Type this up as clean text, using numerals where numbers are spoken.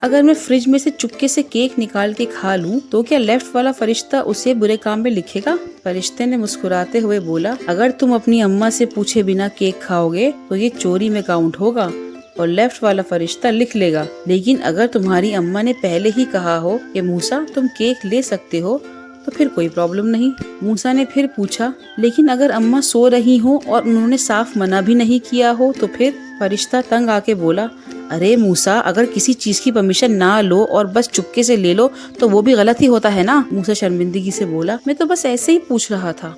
अगर मैं फ्रिज में से चुपके से केक निकाल के खा लूं, तो क्या लेफ्ट वाला फरिश्ता उसे बुरे काम में लिखेगा? फरिश्ते ने मुस्कुराते हुए बोला, अगर तुम अपनी अम्मा से पूछे बिना केक खाओगे तो ये चोरी में काउंट होगा और लेफ्ट वाला फरिश्ता लिख लेगा। लेकिन अगर तुम्हारी अम्मा ने पहले ही कहा हो कि मूसा तुम केक ले सकते हो, तो फिर कोई प्रॉब्लम नहीं। मूसा ने फिर पूछा, लेकिन अगर अम्मा सो रही हो और उन्होंने साफ मना भी नहीं किया हो तो फिर? फरिश्ता तंग आके बोला, अरे मूसा, अगर किसी चीज की परमिशन ना लो और बस चुपके से ले लो तो वो भी गलत ही होता है ना। मूसा शर्मिंदगी से बोला, मैं तो बस ऐसे ही पूछ रहा था।